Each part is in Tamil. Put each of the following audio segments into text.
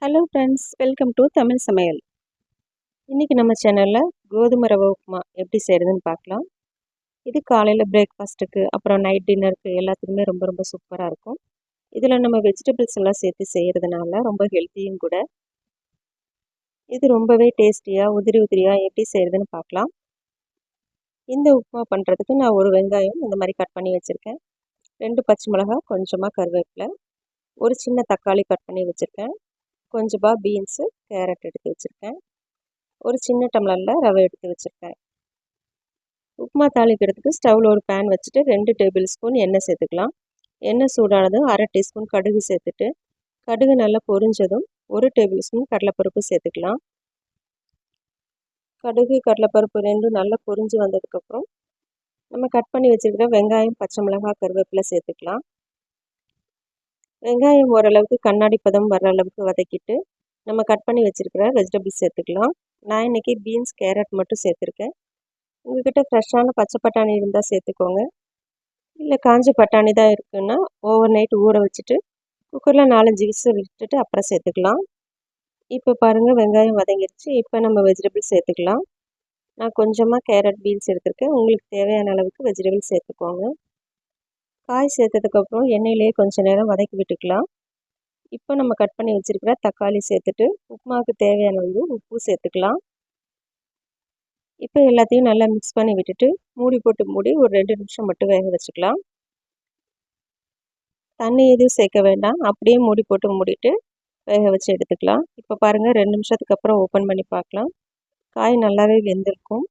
Hello friends, welcome to Tamil சமையல். இன்றைக்கி நம்ம சேனலில் கோதுமை ரவை உப்புமா எப்படி செய்கிறதுன்னு பார்க்கலாம். இது காலையில் பிரேக்ஃபாஸ்ட்டுக்கு அப்புறம் நைட் டின்னருக்கு எல்லாத்துக்குமே ரொம்ப ரொம்ப சூப்பராக இருக்கும். இதில் நம்ம வெஜிடபிள்ஸ் எல்லாம் சேர்த்து செய்கிறதுனால ரொம்ப ஹெல்த்தியும் கூட. இது ரொம்பவே டேஸ்டியாக உதிரி உதிரியாக எப்படி செய்கிறதுன்னு பார்க்கலாம். இந்த உப்புமா பண்ணுறதுக்கு நான் ஒரு வெங்காயம் இந்த மாதிரி கட் பண்ணி வச்சுருக்கேன். 2 பச்சை மிளகாய், கொஞ்சமாக கருவேப்பிலை, ஒரு சின்ன தக்காளி கட் பண்ணி வச்சுருக்கேன். கொஞ்சமாக பீன்ஸு, கேரட் எடுத்து வச்சுருக்கேன். ஒரு சின்ன டம்ளரில் ரவை எடுத்து வச்சுருக்கேன். உப்புமா தாளிக்கிறதுக்கு ஸ்டவ்வில் ஒரு பேன் வச்சுட்டு 2 டேபிள் ஸ்பூன் எண்ணெய் சேர்த்துக்கலாம். எண்ணெய் சூடானதும் 1/2 டீஸ்பூன் கடுகு சேர்த்துட்டு, கடுகு நல்லா பொரிஞ்சதும் 1 டேபிள் ஸ்பூன் கடலைப்பருப்பு சேர்த்துக்கலாம். கடுகு கடலைப்பருப்பு ரெண்டும் நல்லா பொரிஞ்சு வந்ததுக்கப்புறம் நம்ம கட் பண்ணி வச்சுருக்கிற வெங்காயம், பச்சை மிளகாய், கருவேப்பிலை சேர்த்துக்கலாம். வெங்காயம் ஓரளவுக்கு கண்ணாடி பதம் வர அளவுக்கு வதக்கிட்டு நம்ம கட் பண்ணி வச்சுருக்கிற வெஜிடபிள்ஸ் சேர்த்துக்கலாம். நான் இன்றைக்கி பீன்ஸ், கேரட் மட்டும் சேர்த்துருக்கேன். உங்கள்கிட்ட ஃப்ரெஷ்ஷான பச்சை பட்டாணி இருந்தால் சேர்த்துக்கோங்க. இல்லை காஞ்ச பட்டாணி தான் இருக்குன்னா ஓவர் நைட் ஊற வச்சுட்டு குக்கரில் 4-5 விசில் விட்டுட்டு அப்புறம் சேர்த்துக்கலாம். இப்போ பாருங்கள், வெங்காயம் வதங்கிடுச்சு. இப்போ நம்ம வெஜிடபிள்ஸ் சேர்த்துக்கலாம். நான் கொஞ்சமாக கேரட், பீன்ஸ் எடுத்துருக்கேன். உங்களுக்கு தேவையான அளவுக்கு வெஜிடபிள்ஸ் சேர்த்துக்கோங்க. காய் சேர்த்ததுக்கப்புறம் எண்ணெயிலேயே கொஞ்சம் நேரம் வதக்கி விட்டுக்கலாம். இப்போ நம்ம கட் பண்ணி வச்சுருக்கிற தக்காளி சேர்த்துட்டு உப்புமாவுக்கு தேவையான அளவு உப்பு சேர்த்துக்கலாம். இப்போ எல்லாத்தையும் நல்லா மிக்ஸ் பண்ணி விட்டுட்டு மூடி போட்டு மூடி ஒரு 2 நிமிஷம் மட்டும் வேக வச்சுக்கலாம். தண்ணி எதுவும் சேர்க்க வேண்டாம், அப்படியே மூடி போட்டு மூடிட்டு வேக வச்சு எடுத்துக்கலாம். இப்போ பாருங்கள், 2 நிமிஷத்துக்கு அப்புறம் ஓப்பன் பண்ணி பார்க்கலாம். காய் நல்லாவே வெந்திருக்கும்.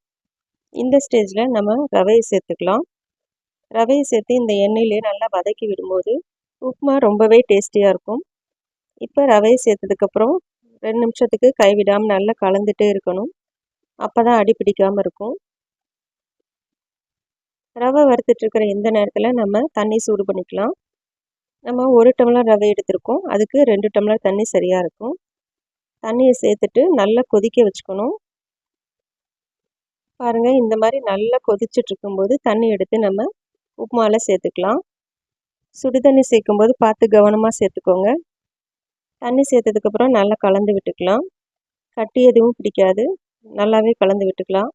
இந்த ஸ்டேஜில் நம்ம ரவையை சேர்த்துக்கலாம். ரவையை சேர்த்து இந்த எண்ணெயிலே நல்லா வதக்கி விடும்போது உப்புமா ரொம்பவே டேஸ்டியாக இருக்கும். இப்போ ரவையை சேர்த்ததுக்கப்புறம் 2 நிமிஷத்துக்கு கைவிடாமல் நல்லா கலந்துகிட்டே இருக்கணும். அப்போ தான் அடி பிடிக்காமல் இருக்கும். ரவை வறுத்துட்ருக்கிற இந்த நேரத்தில் நம்ம தண்ணி சூடு பண்ணிக்கலாம். நம்ம 1 டம்ளர் ரவை எடுத்திருக்கோம், அதுக்கு 2 டம்ளர் தண்ணி சரியாக இருக்கும். தண்ணியை சேர்த்துட்டு நல்லா கொதிக்க வச்சுக்கணும். பாருங்கள், இந்த மாதிரி நல்லா கொதிச்சுட்ருக்கும்போது தண்ணி எடுத்து நம்ம உப்புமாவில் சேர்த்துக்கலாம். சுடு தண்ணி சேர்க்கும்போது பார்த்து கவனமாக சேர்த்துக்கோங்க. தண்ணி சேர்த்ததுக்கப்புறம் நல்லா கலந்து விட்டுக்கலாம். கட்டி எதுவும் பிடிக்காது, நல்லாவே கலந்து விட்டுக்கலாம்.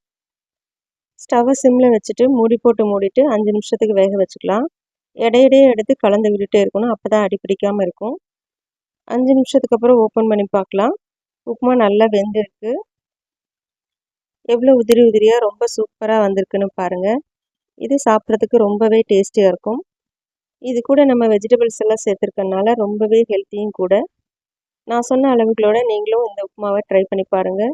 ஸ்டவ்வை சிம்மில் வச்சுட்டு மூடி போட்டு மூடிட்டு 5 நிமிஷத்துக்கு வேக வச்சுக்கலாம். இடையிடையே எடுத்து கலந்து விட்டுட்டே இருக்கணும், அப்போ தான் அடி பிடிக்காமல் இருக்கும். 5 நிமிஷத்துக்கு அப்புறம் ஓப்பன் பண்ணி பார்க்கலாம். உப்புமா நல்லா வெந்திருக்கு. எவ்வளோ உதிரி உதிரியாக ரொம்ப சூப்பராக வந்திருக்குன்னு பாருங்கள். இது சாப்பிட்றதுக்கு ரொம்பவே டேஸ்டியாக இருக்கும். இது கூட நம்ம வெஜிடபிள்ஸ் எல்லாம் சேர்த்துருக்கனால ரொம்பவே ஹெல்த்தியும் கூட. நான் சொன்ன அளவுகளோட நீங்களும் இந்த உப்புமாவை ட்ரை பண்ணி பாருங்கள்.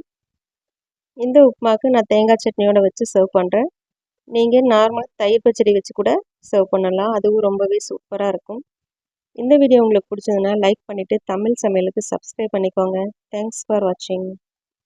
இந்த உப்புமாவுக்கு நான் தேங்காய் சட்னியோடு வச்சு சர்வ் பண்ணுறேன். நீங்கள் நார்மல் தயிர் பச்சடி வச்சு கூட சர்வ் பண்ணலாம், அதுவும் ரொம்பவே சூப்பராக இருக்கும். இந்த வீடியோ உங்களுக்கு பிடிச்சதுன்னா லைக் பண்ணிவிட்டு தமிழ் சமையலுக்கு சப்ஸ்கிரைப் பண்ணிக்கோங்க. தேங்க்ஸ் ஃபார் வாட்சிங்.